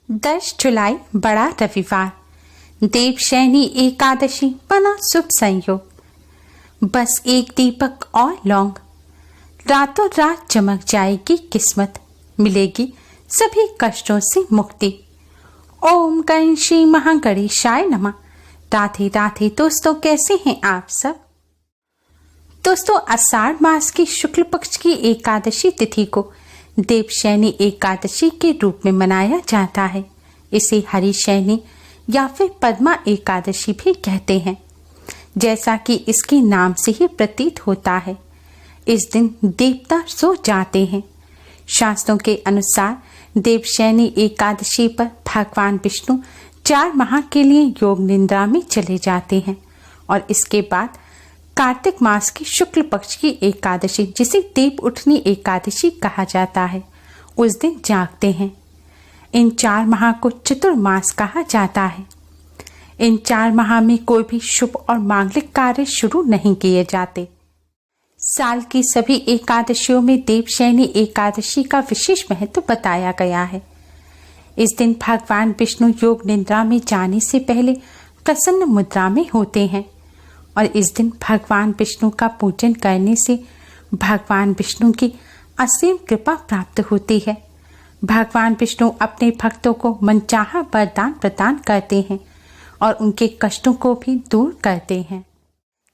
10 जुलाई बड़ा रविवार, देवशयनी एकादशी बना शुभ संयोग। बस एक दीपक और लौंग, रातों रात चमक जाएगी किस्मत, मिलेगी सभी कष्टों से मुक्ति। ओम गण श्री महागणेशाय नमः। राधे राधे दोस्तों, कैसे हैं आप सब। दोस्तों, आषाढ़ मास की शुक्ल पक्ष की एकादशी तिथि को देवशयनी एकादशी के रूप में मनाया जाता है। इसे हरिशयनी या फिर पद्मा एकादशी भी कहते हैं, जैसा कि इसके नाम से ही प्रतीत होता है। इस दिन देवता सो जाते हैं। शास्त्रों के अनुसार देवशयनी एकादशी पर भगवान विष्णु 4 माह के लिए योग निद्रा में चले जाते हैं और इसके बाद कार्तिक मास की शुक्ल पक्ष की एकादशी, जिसे देव उठनी एकादशी कहा जाता है, उस दिन जागते हैं। इन 4 माह को चतुर्मास कहा जाता है। इन 4 माह में कोई भी शुभ और मांगलिक कार्य शुरू नहीं किए जाते। साल की सभी एकादशियों में देवशयनी एकादशी का विशेष महत्व बताया गया है। इस दिन भगवान विष्णु योग निद्रा में जाने से पहले प्रसन्न मुद्रा में होते हैं और इस दिन भगवान विष्णु का पूजन करने से भगवान विष्णु की असीम कृपा प्राप्त होती है। भगवान विष्णु अपने भक्तों को मनचाहा वरदान प्रदान करते हैं और उनके कष्टों को भी दूर करते हैं।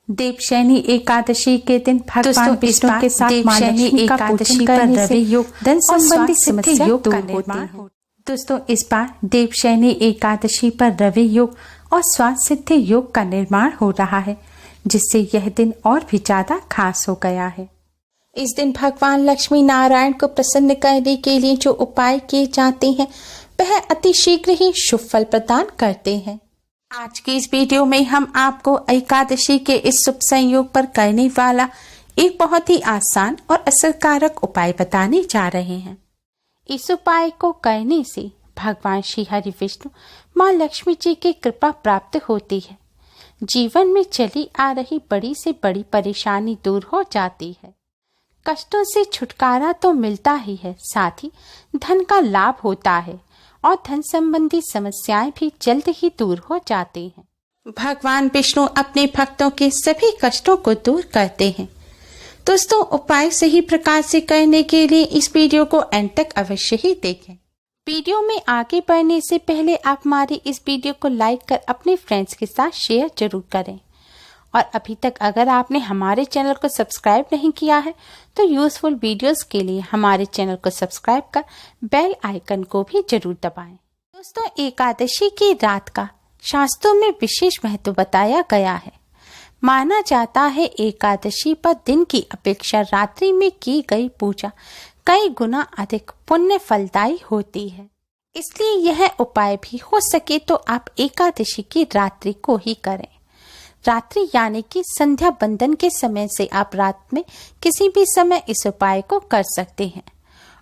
देवशयनी एकादशी के दिन भगवान विष्णु के साथ देवशयनी एकादशी करने से धन संबंधी समस्या योग का निर्माण होता है। दोस्तों, इस बार देवशयनी एकादशी पर रवि योग और स्वास्थ्य सिद्धि योग का निर्माण हो रहा है, जिससे यह दिन और भी ज्यादा खास हो गया है। इस दिन भगवान लक्ष्मी नारायण को प्रसन्न करने के लिए जो उपाय किए जाते हैं, वह अति शीघ्र ही शुभ फल प्रदान करते हैं। आज की इस वीडियो में हम आपको एकादशी के इस शुभ संयोग पर करने वाला एक बहुत ही आसान और असरकारक उपाय बताने जा रहे हैं। इस उपाय को करने से भगवान श्री हरि विष्णु माँ लक्ष्मी जी की कृपा प्राप्त होती है। जीवन में चली आ रही बड़ी से बड़ी परेशानी दूर हो जाती है। कष्टों से छुटकारा तो मिलता ही है, साथ ही धन का लाभ होता है और धन संबंधी समस्याएं भी जल्द ही दूर हो जाती हैं। भगवान विष्णु अपने भक्तों के सभी कष्टों को दूर करते हैं। दोस्तों, उपाय सही प्रकार से करने के लिए इस वीडियो को अंत तक अवश्य ही देखें। वीडियो में आगे बढ़ने से पहले आप हमारी इस वीडियो को लाइक कर अपने फ्रेंड्स के साथ शेयर जरूर करें और अभी तक अगर आपने हमारे चैनल को सब्सक्राइब नहीं किया है तो यूजफुल वीडियोस के लिए हमारे चैनल को सब्सक्राइब कर बेल आइकन को भी जरूर दबाएं। दोस्तों, एकादशी की रात का शास्त्रों में विशेष महत्व बताया गया है। माना जाता है एकादशी पर दिन की अपेक्षा रात्रि में की गई पूजा कई गुना अधिक पुण्य फलदायी होती है। इसलिए यह उपाय भी हो सके तो आप एकादशी की रात्रि को ही करें। रात्रि यानी कि संध्या बंदन के समय से आप रात में किसी भी समय इस उपाय को कर सकते हैं।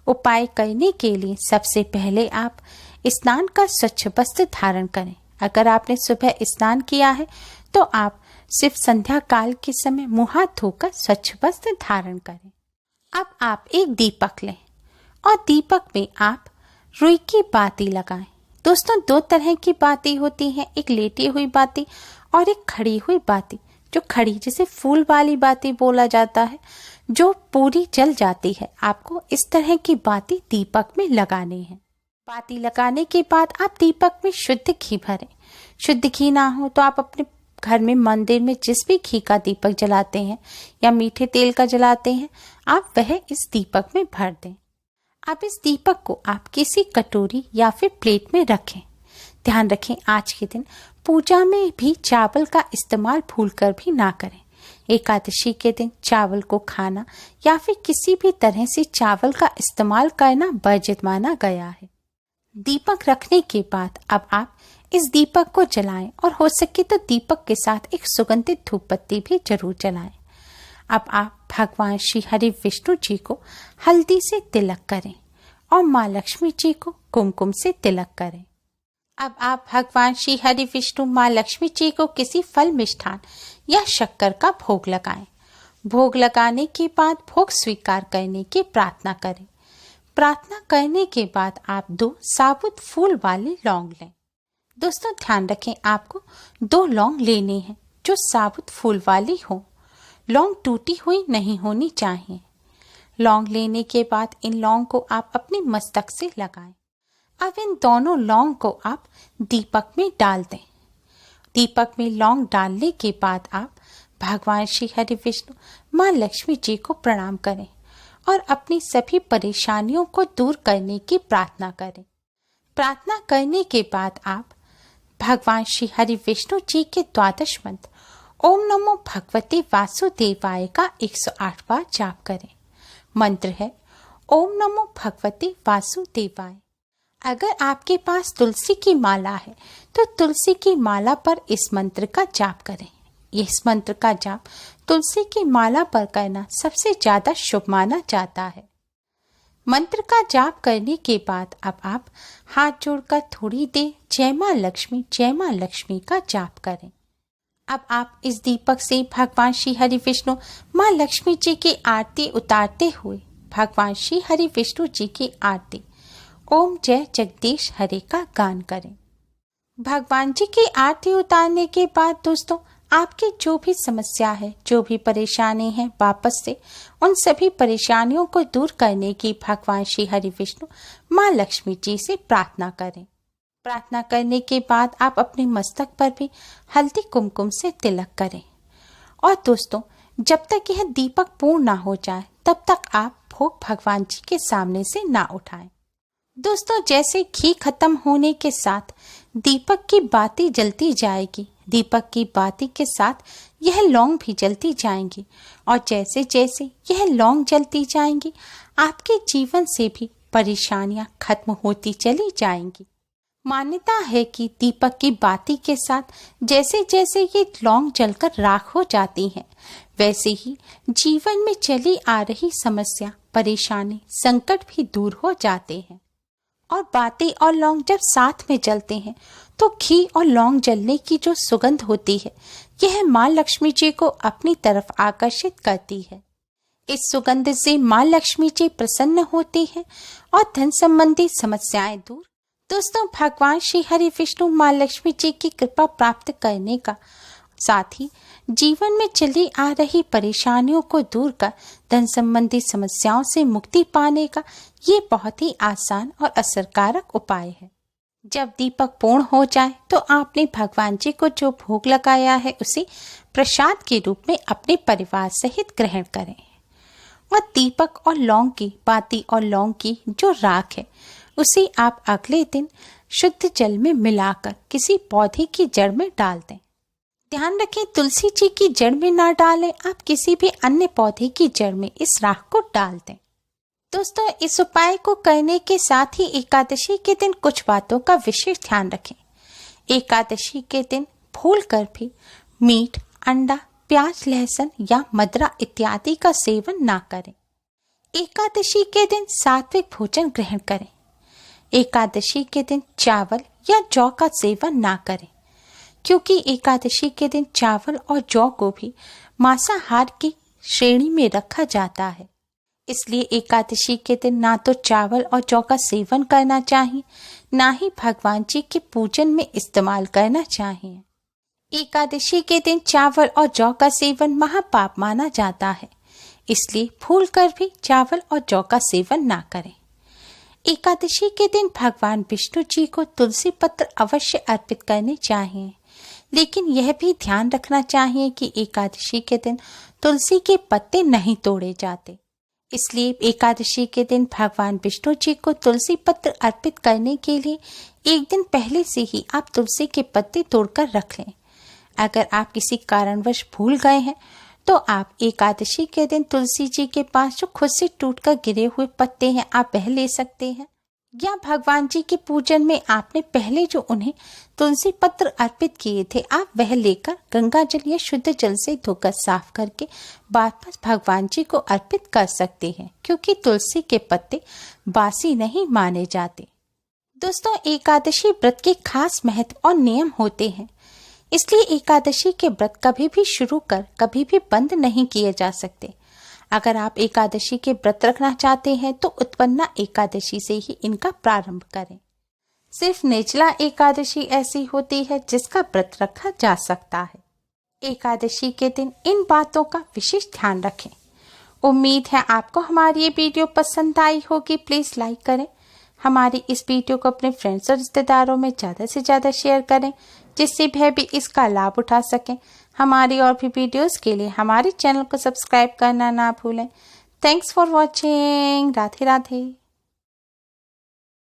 उपाय करने के लिए सबसे पहले आप स्नान का स्वच्छ वस्त्र धारण करें। अगर आपने सुबह स्नान किया है तो आप सिर्फ संध्या काल के समय मुंह हाथ धोकर स्वच्छ वस्त्र धारण करें। अब आप एक दीपक लें और दीपक में आप रुई की बाती लगाएं। दोस्तों, 2 तरह की बाती होती हैं, एक लेटी हुई बाती और एक खड़ी हुई बाती। जो खड़ी, जिसे फूल वाली बाती बोला जाता है, जो पूरी जल जाती है, आपको इस तरह की बाती दीपक में लगानी है। बाती लगाने के बाद आप दीपक में शुद्ध घी भरें। शुद्ध घी ना हो तो आप अपने घर में मंदिर में जिस भी घी का दीपक जलाते हैं या मीठे तेल का जलाते हैं, आप वह इस दीपक में भर दें। अब इस दीपक को आप किसी कटोरी या फिर प्लेट में रखें। ध्यान रखें, आज के दिन पूजा में भी चावल का इस्तेमाल भूलकर भी ना करें। एकादशी के दिन चावल को खाना या फिर किसी भी तरह से चावल का इस्तेमाल करना वर्जित माना गया है। दीपक रखने के बाद अब आप इस दीपक को जलाएं और हो सके तो दीपक के साथ एक सुगंधित धूप बत्ती भी जरूर जलाएं। अब आप भगवान श्री हरि विष्णु जी को हल्दी से तिलक करें और माँ लक्ष्मी जी को कुमकुम से तिलक करें। अब आप भगवान श्री हरि विष्णु माँ लक्ष्मी जी को किसी फल मिष्ठान या शक्कर का भोग लगाएं। भोग लगाने के बाद भोग स्वीकार करने की प्रार्थना करें। प्रार्थना करने के बाद आप 2 साबुत फूल वाले लौंग लें। दोस्तों ध्यान रखें, आपको 2 लौंग लेने हैं जो साबुत फूल वाली हो। लौंग टूटी हुई नहीं होनी चाहिए। लौंग लेने के बाद इन लौंग को आप अपने मस्तक से लगाएं। अब इन दोनों लौंग को आप दीपक में डाल दें। दीपक में लौंग डालने के बाद आप भगवान श्री हरि विष्णु माँ लक्ष्मी जी को प्रणाम करें और अपनी सभी परेशानियों को दूर करने की प्रार्थना करें। प्रार्थना करने के बाद आप भगवान श्री हरि विष्णु जी के 12 मंत्र ओम नमो भगवते वासुदेवाय का 108 बार जाप करें। मंत्र है ओम नमो भगवते वासुदेवाय। अगर आपके पास तुलसी की माला है तो तुलसी की माला पर इस मंत्र का जाप करें। इस मंत्र का जाप तुलसी की माला पर करना सबसे ज्यादा शुभ माना जाता है। मंत्र का जाप करने के बाद अब आप हाथ जोड़कर थोड़ी देर जय माँ लक्ष्मी का जाप करें। अब आप इस दीपक से भगवान श्री हरि विष्णु माँ लक्ष्मी जी की आरती उतारते हुए भगवान श्री हरि विष्णु जी की आरती ओम जय जगदीश हरे का गान करें। भगवान जी की आरती उतारने के बाद दोस्तों आपकी जो भी समस्या है, जो भी परेशानी है, वापस से उन सभी परेशानियों को दूर करने की भगवान श्री हरि विष्णु माँ लक्ष्मी जी से प्रार्थना करें। प्रार्थना करने के बाद आप अपने मस्तक पर भी हल्दी कुमकुम से तिलक करें। और दोस्तों जब तक यह दीपक पूर्ण ना हो जाए तब तक आप भोग भगवान जी के सामने से ना उठाएं। दोस्तों जैसे घी खत्म होने के साथ दीपक की बाती जलती जाएगी, दीपक की बाती के साथ यह लौंग भी जलती जाएंगी और जैसे जैसे यह लौंग जलती जाएंगी आपके जीवन से भी परेशानियां खत्म होती चली जाएंगी। मान्यता है कि दीपक की बाती के साथ जैसे जैसे ये लौंग जलकर राख हो जाती हैं, वैसे ही जीवन में चली आ रही समस्या, परेशानी, संकट भी दूर हो जाते हैं। और बाती और लौंग जब साथ में जलते हैं तो घी और लौंग जलने की जो सुगंध होती है यह माँ लक्ष्मी जी को अपनी तरफ आकर्षित करती है। इस सुगंध से माँ लक्ष्मी जी प्रसन्न होती हैं और धन संबंधी समस्याएं दूर। दोस्तों भगवान श्री हरि विष्णु माँ लक्ष्मी जी की कृपा प्राप्त करने का साथ ही जीवन में चली आ रही परेशानियों को दूर कर धन संबंधी समस्याओं से मुक्ति पाने का ये बहुत ही आसान और असरकारक उपाय है। जब दीपक पूर्ण हो जाए तो आपने भगवान जी को जो भोग लगाया है उसे प्रसाद के रूप में अपने परिवार सहित ग्रहण करें और दीपक और लौंग की बाती और लौंग की जो राख है उसे आप अगले दिन शुद्ध जल में मिलाकर किसी पौधे की जड़ में डाल दें। ध्यान रखें तुलसी जी की जड़ में ना डालें, आप किसी भी अन्य पौधे की जड़ में इस राख को डाल दें। दोस्तों इस उपाय को करने के साथ ही एकादशी के दिन कुछ बातों का विशेष ध्यान रखें। एकादशी के दिन भूल कर भी मीट, अंडा, प्याज, लहसुन या मदरा इत्यादि का सेवन ना करें। एकादशी के दिन सात्विक भोजन ग्रहण करें। एकादशी के दिन चावल या जौ का सेवन ना करें, क्योंकि एकादशी के दिन चावल और जौ को भी मांसाहार की श्रेणी में रखा जाता है। इसलिए एकादशी के दिन ना तो चावल और जौ का सेवन करना चाहिए, ना ही भगवान जी के पूजन में इस्तेमाल करना चाहिए। एकादशी के दिन चावल और जौ का सेवन महापाप माना जाता है, इसलिए भूल कर भी चावल और जौ का सेवन ना करें। एकादशी के दिन भगवान विष्णु जी को तुलसी पत्र अवश्य अर्पित करने चाहिए, लेकिन यह भी ध्यान रखना चाहिए कि एकादशी के दिन तुलसी के पत्ते नहीं तोड़े जाते। इसलिए एकादशी के दिन भगवान विष्णु जी को तुलसी पत्र अर्पित करने के लिए एक दिन पहले से ही आप तुलसी के पत्ते तोड़कर रख लें। अगर आप किसी कारणवश भूल गए हैं तो आप एकादशी के दिन तुलसी जी के पास जो खुद से टूटकर गिरे हुए पत्ते हैं आप वह ले सकते हैं, या भगवान जी के पूजन में आपने पहले जो उन्हें तुलसी पत्र अर्पित किए थे आप वह लेकर गंगा जल या शुद्ध जल से धोकर साफ करके वापस भगवान जी को अर्पित कर सकते हैं, क्योंकि तुलसी के पत्ते बासी नहीं माने जाते। दोस्तों एकादशी व्रत के खास महत्व और नियम होते हैं, इसलिए एकादशी के व्रत कभी भी शुरू कर कभी भी बंद नहीं किए जा सकते। अगर आप एकादशी के व्रत रखना चाहते हैं तो उत्पन्ना एकादशी से ही इनका प्रारंभ करें। सिर्फ निर्जला एकादशी ऐसी होती है जिसका व्रत रखा जा सकता है। एकादशी के दिन इन बातों का विशेष ध्यान रखें। उम्मीद है आपको हमारी ये वीडियो पसंद आई होगी। प्लीज लाइक करें। हमारी इस वीडियो को अपने फ्रेंड्स और रिश्तेदारों में ज़्यादा से ज़्यादा शेयर करें, जिससे वह भी इसका लाभ उठा सकें। हमारी और भी वीडियोस के लिए हमारे चैनल को सब्सक्राइब करना ना भूलें। Thanks for watching. Radhe Radhe.